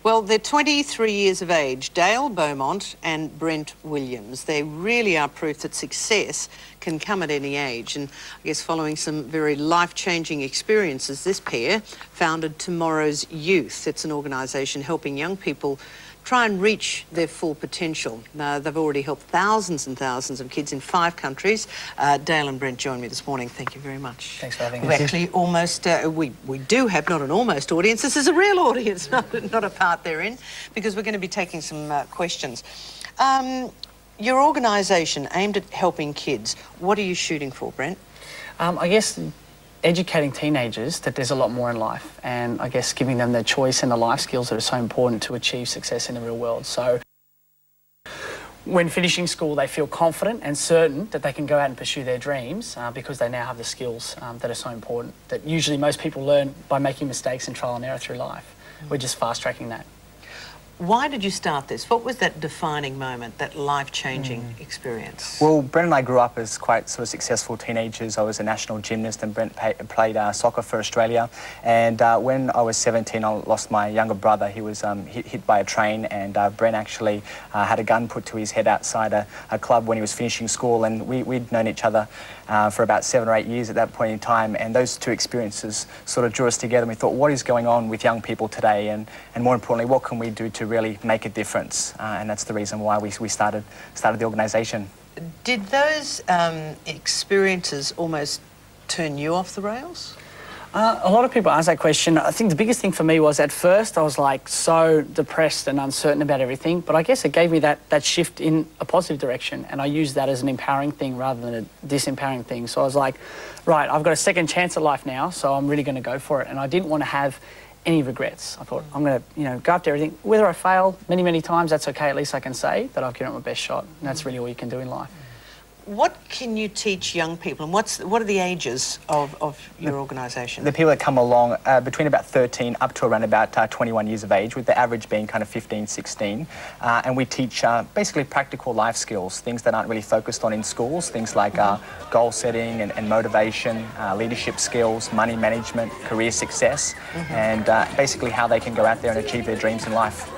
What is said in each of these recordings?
Well, they're 23 years of age, Dale Beaumont and Brent Williams. They really are proof that success can come at any age. And I guess following some very life-changing experiences, this pair founded Tomorrow's Youth. It's an organisation helping young people try and reach their full potential. They've already helped thousands and thousands of kids in 5 countries. Dale and Brent joined me this morning. Thank you very much. Thanks for having us. We've actually almost, we do have not an almost audience. This is a real audience, not a part they're in, because we're going to be taking some questions. Your organisation aimed at helping kids. What are you shooting for, Brent? I guess educating teenagers that there's a lot more in life, and I guess giving them the choice and the life skills that are so important to achieve success in the real world. So when finishing school, they feel confident and certain that they can go out and pursue their dreams because they now have the skills that are so important, that usually most people learn by making mistakes and trial and error through life. We're just fast-tracking that. Why did you start this? What was that defining moment, that life-changing experience? Well, Brent and I grew up as quite sort of successful teenagers. I was a national gymnast and Brent played soccer for Australia. And when I was 17, I lost my younger brother. He was hit by a train, and Brent actually had a gun put to his head outside a club when he was finishing school. And we'd known each other for about 7 or 8 years at that point in time. And those two experiences sort of drew us together. And we thought, what is going on with young people today? And more importantly, what can we do to really make a difference? And that's the reason why we started the organisation. Did those experiences almost turn you off the rails? A lot of people ask that question. I think the biggest thing for me was, at first I was like so depressed and uncertain about everything, but I guess it gave me that shift in a positive direction, and I used that as an empowering thing rather than a disempowering thing. So I was like, right, I've got a second chance at life now, so I'm really going to go for it. And I didn't want to have any regrets. I thought, I'm going to, go after everything. Whether I fail many, many times, that's okay. At least I can say that I've given it my best shot. And that's really all you can do in life. What can you teach young people, and what are the ages of your organisation? The people that come along between about 13 up to around about 21 years of age, with the average being kind of 15, 16. And we teach basically practical life skills, things that aren't really focused on in schools, things like goal setting and motivation, leadership skills, money management, career success, and basically how they can go out there and achieve their dreams in life.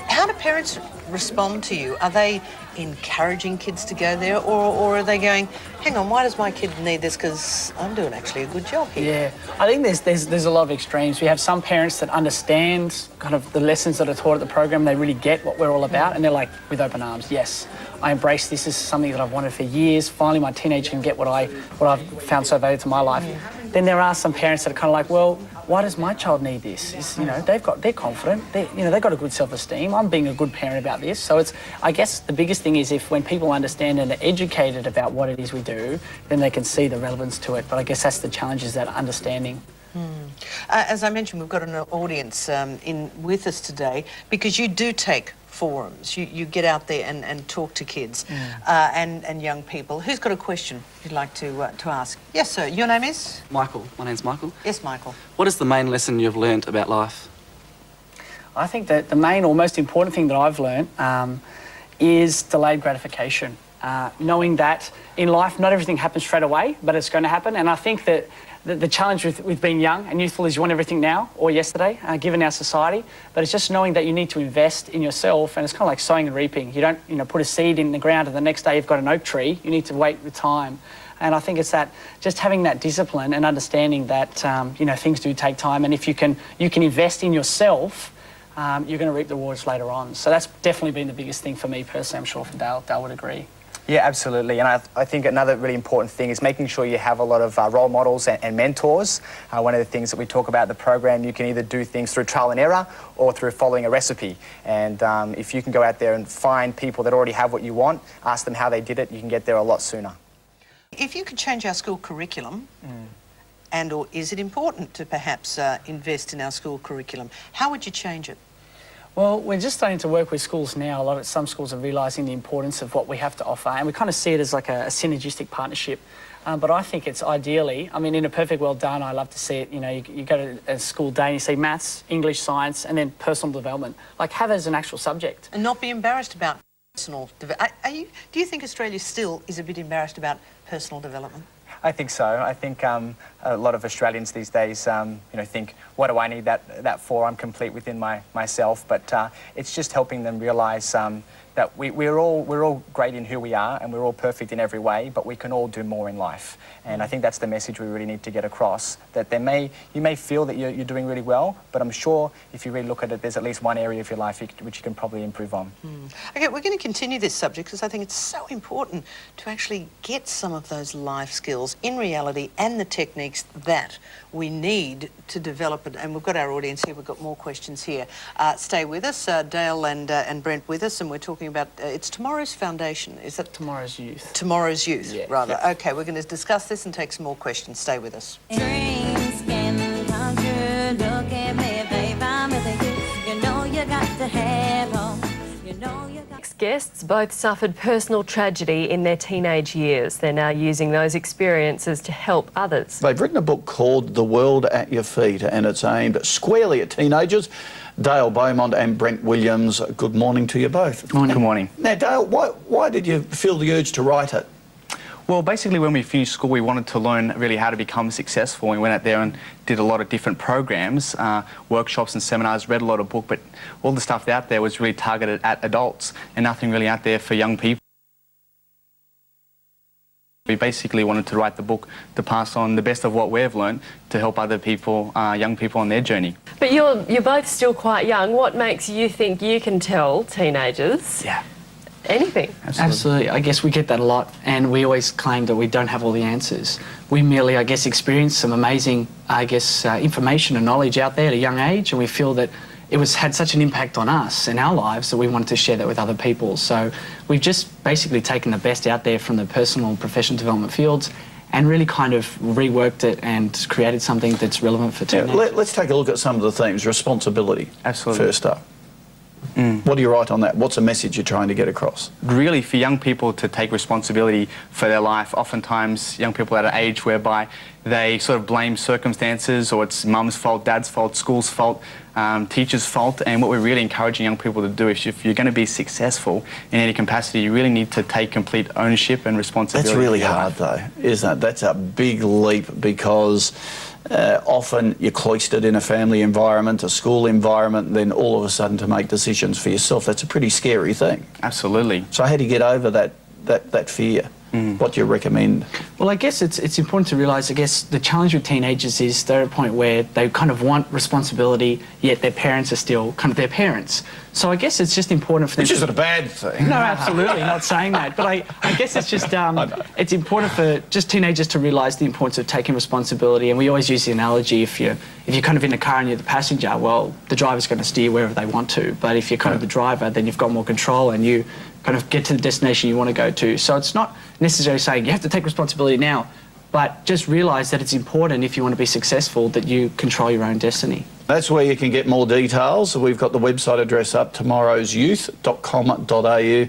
How do parents respond to you? Are they encouraging kids to go there, or are they going, hang on, why does my kid need this, because I'm doing actually a good job here? Yeah, I think there's a lot of extremes. We have some parents that understand kind of the lessons that are taught at the program. They really get what we're all about, and they're like, with open arms, yes, I embrace this. This is something that I've wanted for years. Finally my teenager can get what I've found so valuable to my life. Then there are some parents that are kind of like, well, why does my child need this? They're confident. They've got a good self-esteem. I'm being a good parent about this. So I guess the biggest thing is, if when people understand and are educated about what it is we do, then they can see the relevance to it. But I guess that's the challenge, is that understanding. As I mentioned, we've got an audience in with us today, because you do take forums. You get out there and talk to kids and young people. Who's got a question you'd like to ask? Yes, sir. Your name is? Michael. My name's Michael. Yes, Michael. What is the main lesson you've learnt about life? I think that the main or most important thing that I've learned is delayed gratification. Knowing that in life, not everything happens straight away, but it's going to happen. And I think that the challenge with being young and youthful is you want everything now or yesterday, given our society. But it's just knowing that you need to invest in yourself, and it's kind of like sowing and reaping. You don't, put a seed in the ground and the next day you've got an oak tree. You need to wait with time. And I think it's that, just having that discipline and understanding that, things do take time. And if you can invest in yourself, you're going to reap the rewards later on. So that's definitely been the biggest thing for me personally. I'm sure for Dale would agree. Yeah, absolutely. And I think another really important thing is making sure you have a lot of role models and mentors. One of the things that we talk about in the program, you can either do things through trial and error or through following a recipe. And if you can go out there and find people that already have what you want, ask them how they did it, you can get there a lot sooner. If you could change our school curriculum, or is it important to perhaps invest in our school curriculum, how would you change it? Well, we're just starting to work with schools now. Some schools are realising the importance of what we have to offer, and we kind of see it as like a synergistic partnership. But I think it's ideally, in a perfect world done, I love to see it, you go to a school day and you see maths, English, science, and then personal development. Like, have it as an actual subject. And not be embarrassed about personal development. Do you think Australia still is a bit embarrassed about personal development? I think so. I think a lot of Australians these days, think, what do I need that for? I'm complete within myself. But it's just helping them realise that we're all great in who we are, and we're all perfect in every way, but we can all do more in life. And I think that's the message we really need to get across, that you may feel that you're doing really well, but I'm sure if you really look at it, there's at least one area of your life which you can probably improve on. Okay, we're going to continue this subject because I think it's so important to actually get some of those life skills in reality and the techniques that we need to develop it. And we've got our audience here, we've got more questions here. Stay with us, Dale and Brent with us, and we're talking about, it's Tomorrow's Foundation, is that? Tomorrow's Youth. Tomorrow's Youth, Yeah. rather. Yeah. Okay, we're going to discuss this and take some more questions. Stay with us. Dreams can come true. Look at me, babe, I'm with you. You know you got to have hope. You know you got. Guests both suffered personal tragedy in their teenage years. They're now using those experiences to help others. They've written a book called The World at Your Feet, and it's aimed squarely at teenagers. Dale Beaumont and Brent Williams, good morning to you both. Good morning. Now, Dale, why did you feel the urge to write it? Well, basically when we finished school, we wanted to learn really how to become successful. We went out there and did a lot of different programs, workshops and seminars, read a lot of books, but all the stuff out there was really targeted at adults and nothing really out there for young people. We basically wanted to write the book to pass on the best of what we've learned to help other people, young people on their journey. But you're both still quite young. What makes you think you can tell teenagers anything? Absolutely. I guess we get that a lot, and we always claim that we don't have all the answers. We merely, I guess, experience some amazing, information and knowledge out there at a young age, and we feel that it had such an impact on us and our lives that we wanted to share that with other people. So we've just basically taken the best out there from the personal and professional development fields and really kind of reworked it and created something that's relevant for teenagers. Let's take a look at some of the themes. Responsibility. Absolutely. First up. What do you write on that? What's the message you're trying to get across? Really, for young people to take responsibility for their life. Oftentimes, young people at an age whereby they sort of blame circumstances, or it's mum's fault, dad's fault, school's fault, teacher's fault. And what we're really encouraging young people to do is, if you're going to be successful in any capacity, you really need to take complete ownership and responsibility. That's really hard, though, isn't it? That's a big leap, because often you're cloistered in a family environment, a school environment, and then all of a sudden to make decisions for yourself. That's a pretty scary thing. Absolutely. So how do you get over that fear? What do you recommend? Well, I guess it's important to realise, I guess, the challenge with teenagers is they're at a point where they kind of want responsibility, yet their parents are still kind of their parents. So I guess it's just important for them. Which isn't a bad thing. No, absolutely, not saying that. But I guess it's just, it's important for just teenagers to realise the importance of taking responsibility. And we always use the analogy, if you're kind of in a car and you're the passenger, well, the driver's going to steer wherever they want to. But if you're kind of the driver, then you've got more control and you kind of get to the destination you want to go to. So it's not necessarily saying you have to take responsibility now, but just realise that it's important, if you want to be successful, that you control your own destiny. That's where you can get more details. We've got the website address up, tomorrowsyouth.com.au,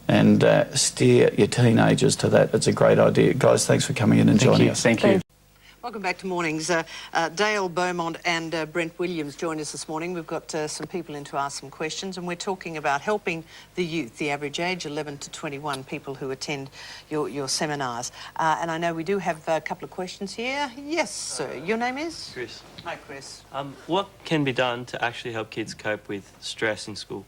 and steer your teenagers to that. It's a great idea. Guys, thanks for coming in and joining us. Thank you. Welcome back to Mornings. Dale Beaumont and Brent Williams joined us this morning. We've got some people in to ask some questions, and we're talking about helping the youth, the average age 11 to 21, people who attend your seminars. And I know we do have a couple of questions here. Yes, sir. Your name is? Chris. Hi, Chris. What can be done to actually help kids cope with stress in school?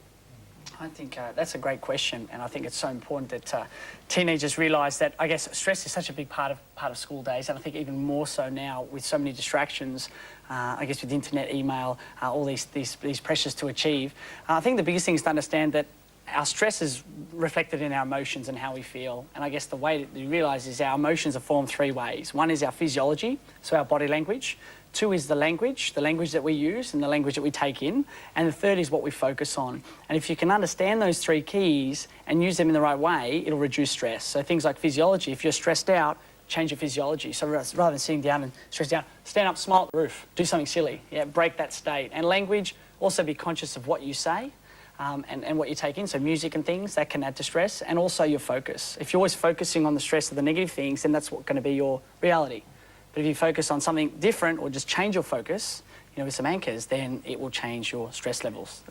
I think that's a great question, and I think it's so important that teenagers realise that, I guess, stress is such a big part of school days, and I think even more so now with so many distractions, I guess with internet, email, all these pressures to achieve. I think the biggest thing is to understand that our stress is reflected in our emotions and how we feel, and I guess the way that you realise is our emotions are formed three ways. One is our physiology, so our body language. Two is the language that we use and the language that we take in. And the third is what we focus on. And if you can understand those three keys and use them in the right way, it'll reduce stress. So things like physiology, if you're stressed out, change your physiology. So rather than sitting down and stressed out, stand up, smile at the roof, do something silly. Yeah, break that state. And language, also be conscious of what you say and what you take in. So music and things, that can add to stress. And also your focus. If you're always focusing on the stress of the negative things, then that's going to be your reality. But if you focus on something different or just change your focus, with some anchors, then it will change your stress levels.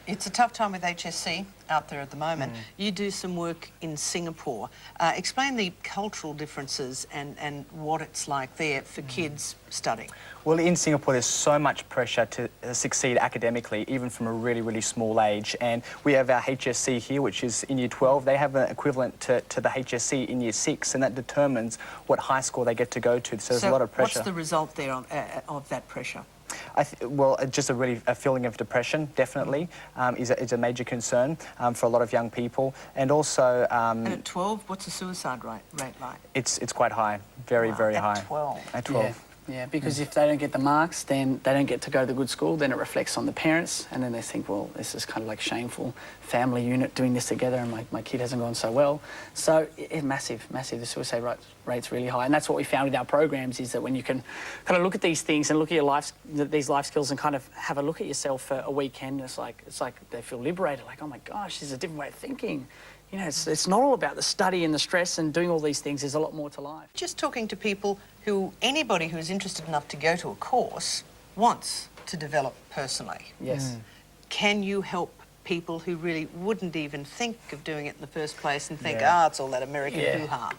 It's a tough time with HSC out there at the moment. You do some work in Singapore. Explain the cultural differences and what it's like there for kids studying. Well, in Singapore, there's so much pressure to succeed academically, even from a really, really small age. And we have our HSC here, which is in Year 12. They have an equivalent to the HSC in Year 6, and that determines what high school they get to go to. So there's a lot of pressure. What's the result there of that pressure? Well, just a feeling of depression, definitely, is a major concern for a lot of young people. And also... and at 12, what's the suicide rate like? It's quite high, very, very high. At 12? At 12. Yeah, because if they don't get the marks, then they don't get to go to the good school, then it reflects on the parents, and then they think, well, this is kind of like shameful family unit doing this together, and my kid hasn't gone so well. So it's massive. The suicide rate's really high, and that's what we found with our programs, is that when you can kind of look at these things and look at your these life skills and kind of have a look at yourself for a weekend, it's like they feel liberated, like, oh my gosh, there's a different way of thinking. You know, it's not all about the study and the stress and doing all these things. There's a lot more to life. Just talking to people anybody who's interested enough to go to a course wants to develop personally. Yes. Can you help people who really wouldn't even think of doing it in the first place and think, it's all that American hoo-ha?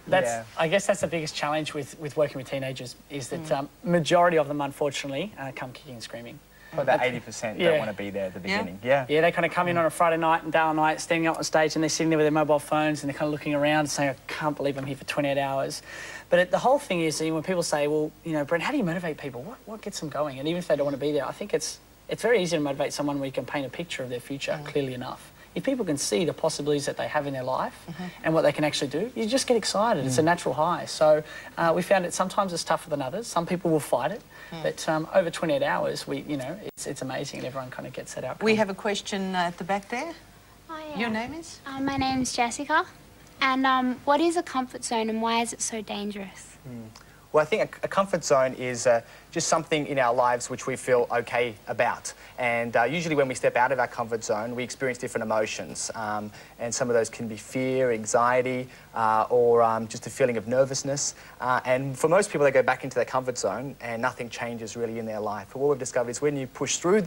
I guess that's the biggest challenge with working with teenagers, is that majority of them, unfortunately, come kicking and screaming. Well, about 80% don't want to be there at the beginning. Yeah, they kind of come in on a Friday night and day or night, standing up on stage, and they're sitting there with their mobile phones, and they're kind of looking around and saying, I can't believe I'm here for 28 hours. But the whole thing is, when people say, well, Brent, how do you motivate people? What gets them going? And even if they don't want to be there, I think it's very easy to motivate someone where you can paint a picture of their future clearly enough. If people can see the possibilities that they have in their life and what they can actually do, you just get excited. It's a natural high. So we found that sometimes it's tougher than others. Some people will fight it, but over 28 hours, it's amazing, and everyone kind of gets that outcome. We have a question at the back there. Your name is? My name's Jessica. And what is a comfort zone, and why is it so dangerous? Well, I think a comfort zone is just something in our lives which we feel okay about. And usually when we step out of our comfort zone, we experience different emotions. And some of those can be fear, anxiety, or just a feeling of nervousness. And for most people, they go back into their comfort zone and nothing changes really in their life. But what we've discovered is when you push through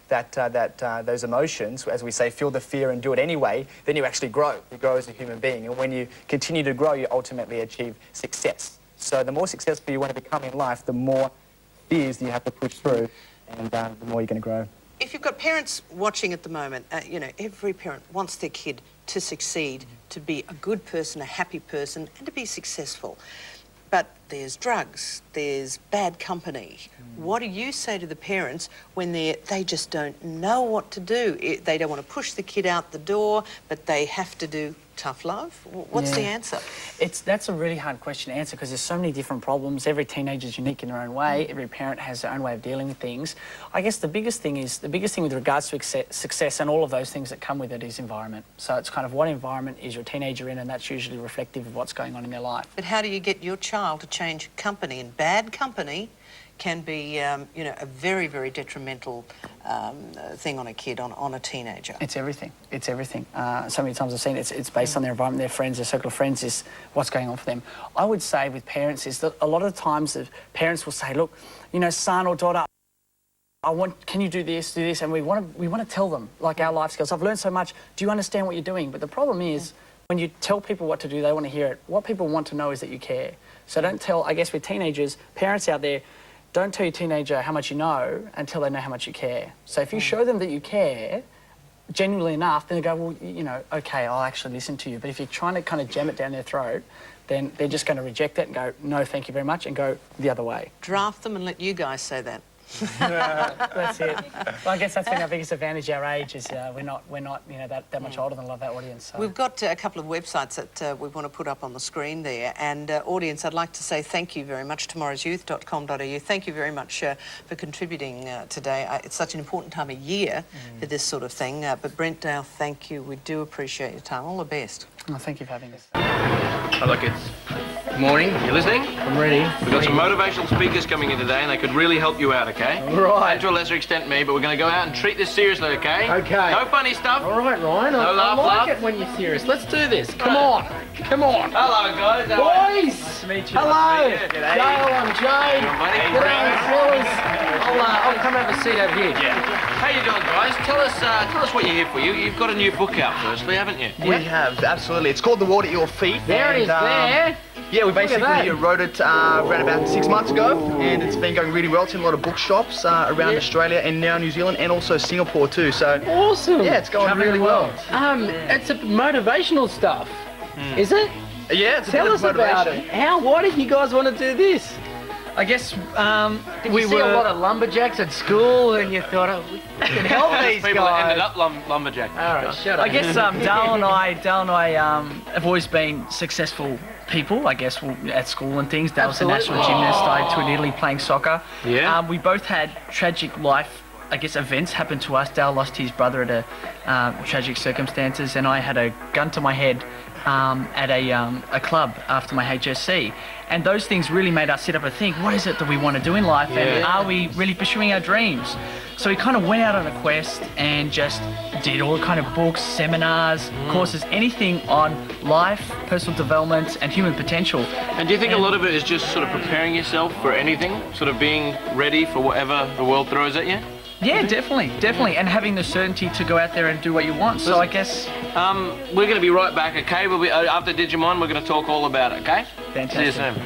those emotions, as we say, feel the fear and do it anyway, then you actually grow. You grow as a human being. And when you continue to grow, you ultimately achieve success. So the more successful you want to become in life, the more fears you have to push through, and the more you're going to grow. If you've got parents watching at the moment, every parent wants their kid to succeed, to be a good person, a happy person, and to be successful. But there's drugs, there's bad company. What do you say to the parents when they just don't know what to do? They don't want to push the kid out the door, but they have to do tough love? What's the answer? That's a really hard question to answer, because there's so many different problems. Every teenager is unique in their own way. Every parent has their own way of dealing with things. I guess the biggest thing with regards to success and all of those things that come with it is environment. So it's kind of what environment is your teenager in, and that's usually reflective of what's going on in their life. But how do you get your child to change company? And bad company can be, a very, very detrimental thing on a kid, on a teenager. It's everything. It's everything. So many times I've seen it's based on their environment, their friends, their circle of friends, is what's going on for them. I would say with parents is that a lot of the times the parents will say, look, son or daughter, can you do this, and we want to tell them, like, our life skills. I've learned so much. Do you understand what you're doing? But the problem is, when you tell people what to do, they want to hear it. What people want to know is that you care. So don't tell, I guess with teenagers, parents out there, don't tell your teenager how much you know until they know how much you care. So if you show them that you care, genuinely enough, then they go, well, okay, I'll actually listen to you. But if you're trying to kind of jam it down their throat, then they're just going to reject it and go, no, thank you very much, and go the other way. Draft them and let you guys say that. That's it. Well, I guess that's been our biggest advantage. Our age is we're not that much older than a lot of our audience. So. We've got a couple of websites that we want to put up on the screen there. And audience, I'd like to say thank you very much. tomorrowsyouth.com.au. Thank you very much for contributing today. It's such an important time of year for this sort of thing. But Brent Dale, thank you. We do appreciate your time. All the best. Oh, thank you for having us. I like it. Morning. You listening? I'm ready. We've got some motivational speakers coming in today, and they could really help you out, okay? All right. And to a lesser extent me, but we're going to go out and treat this seriously, okay? Okay. No funny stuff. All right, Ryan. No laugh, I like laugh. it when you're serious. Let's do this. Come on. Come on. Hello, guys. How are you? Boys. Nice to meet you. Hello. Nice to meet you. G'day. Dale, I'm Jay. buddy. G'day, fellas. I'll come have a seat over here. How you doing, guys? Tell us what you're here for. You've got a new book out, firstly, haven't you? We have, absolutely. It's called The World at Your Feet. There it is, there. Yeah, we Look at that. basically wrote it around about 6 months ago, and it's been going really well. It's in a lot of bookshops around Australia and now New Zealand, and also Singapore too. So Awesome. yeah, it's going really well. It's a motivational stuff, is it? Yeah, it's a Tell bit us of about motivation. it. Why did you guys want to do this? I guess Did you see a lot of lumberjacks at school and you thought, oh, we can help these people that ended guys? up lumberjack. All right, shut up. I guess Dale and I have always been successful people, I guess, at school and things. Dale's a national gymnast. I toured Italy playing soccer. Yeah. We both had tragic life, I guess, events happen to us. Dale lost his brother at tragic circumstances, and I had a gun to my head at a club after my HSC. And those things really made us sit up and think, what is it that we want to do in life, and are we really pursuing our dreams? So we kind of went out on a quest and just did all kind of books, seminars, courses, anything on life, personal development and human potential. And do you think a lot of it is just sort of preparing yourself for anything, sort of being ready for whatever the world throws at you? Yeah, definitely, and having the certainty to go out there and do what you want. So I guess we're going to be right back, okay? We'll be, after Digimon, we're going to talk all about it, okay? Fantastic. See you soon.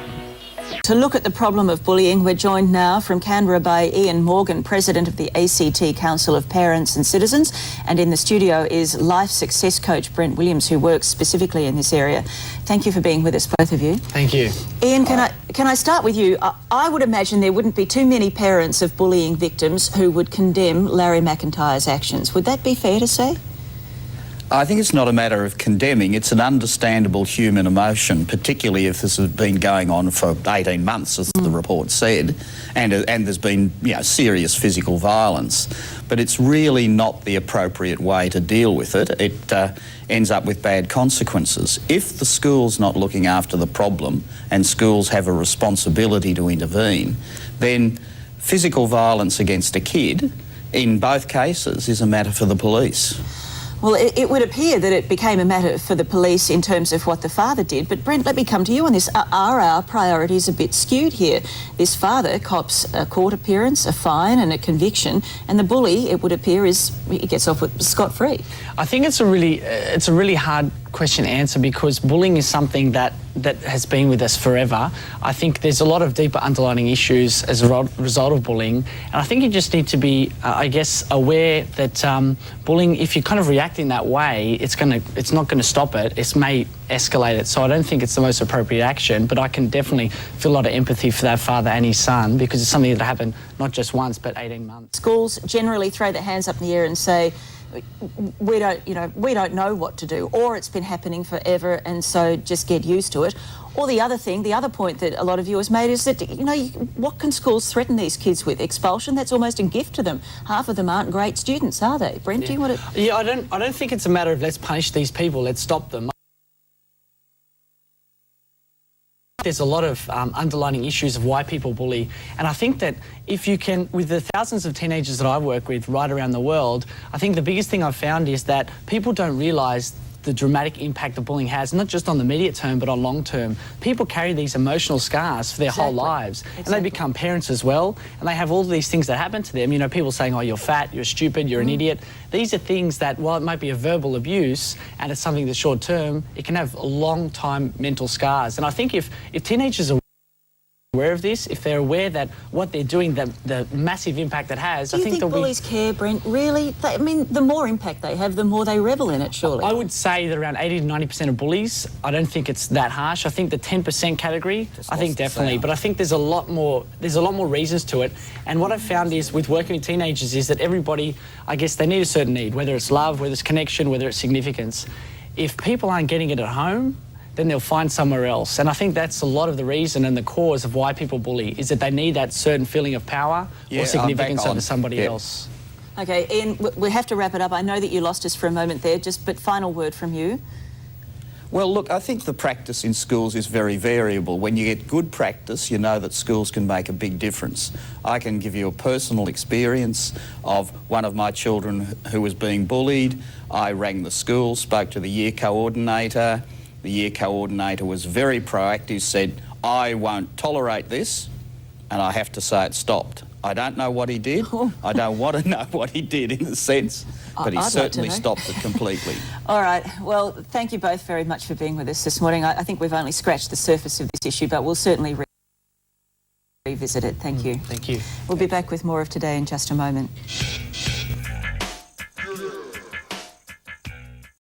To look at the problem of bullying, we're joined now from Canberra by Ian Morgan, President of the ACT Council of Parents and Citizens, and in the studio is life success coach Brent Williams, who works specifically in this area. Thank you for being with us, both of you. Thank you. Ian, can I start with you? I would imagine there wouldn't be too many parents of bullying victims who would condemn Larry McIntyre's actions. Would that be fair to say? I think it's not a matter of condemning, it's an understandable human emotion, particularly if this has been going on for 18 months, as the report said, and there's been, serious physical violence. But it's really not the appropriate way to deal with it. It ends up with bad consequences. If the school's not looking after the problem and schools have a responsibility to intervene, then physical violence against a kid, in both cases, is a matter for the police. Well, it would appear that it became a matter for the police in terms of what the father did. But Brent, let me come to you on this. Are our priorities a bit skewed here? This father cops a court appearance, a fine and a conviction, and the bully, it would appear, he gets off with scot-free. I think it's a really hard question to answer, because bullying is something that has been with us forever. I think there's a lot of deeper underlying issues as a result of bullying, and I think you just need to be, I guess, aware that bullying, if you kind of react in that way, it's not going to stop it. It may escalate it. So I don't think it's the most appropriate action, but I can definitely feel a lot of empathy for that father and his son, because it's something that happened not just once but 18 months. Schools generally throw their hands up in the air and say, we don't know what to do, or it's been happening forever, and so just get used to it. Or the other point that a lot of you has made is that, what can schools threaten these kids with? Expulsion? That's almost a gift to them. Half of them aren't great students, are they? Brent, do you want to... Yeah, I don't think it's a matter of let's punish these people, let's stop them. There's a lot of underlying issues of why people bully, and I think that if you can, with the thousands of teenagers that I work with right around the world, I think the biggest thing I've found is that people don't realise the dramatic impact that bullying has, not just on the immediate term but on long term. People carry these emotional scars for their whole lives, and they become parents as well, and they have all these things that happen to them. People saying, oh, you're fat, you're stupid, you're an idiot. These are things that, while it might be a verbal abuse and it's something that's short term, it can have long time mental scars. And I think if teenagers are aware of this, if they're aware that what they're doing, the massive impact that has, I think bullies care, Brent? Really? The more impact they have, the more they revel in it, surely. I would say that around 80 to 90% of bullies, I don't think it's that harsh. I think the 10% category, I think definitely. But I think there's a lot more reasons to it. And what I've found is, with working with teenagers, is that everybody, I guess, they need a certain need, whether it's love, whether it's connection, whether it's significance. If people aren't getting it at home, then they'll find somewhere else. And I think that's a lot of the reason and the cause of why people bully, is that they need that certain feeling of power or significance over somebody else. Okay, Ian, we have to wrap it up. I know that you lost us for a moment there, but final word from you. Well, look, I think the practice in schools is very variable. When you get good practice, you know that schools can make a big difference. I can give you a personal experience of one of my children who was being bullied. I rang the school, spoke to the year coordinator. The year coordinator was very proactive, said, I won't tolerate this, and I have to say it stopped. I don't know what he did. I don't want to know what he did in a sense, but he certainly stopped it completely. All right. Well, thank you both very much for being with us this morning. I think we've only scratched the surface of this issue, but we'll certainly revisit it. Thank you. Thank you. We'll be back with more of Today in just a moment.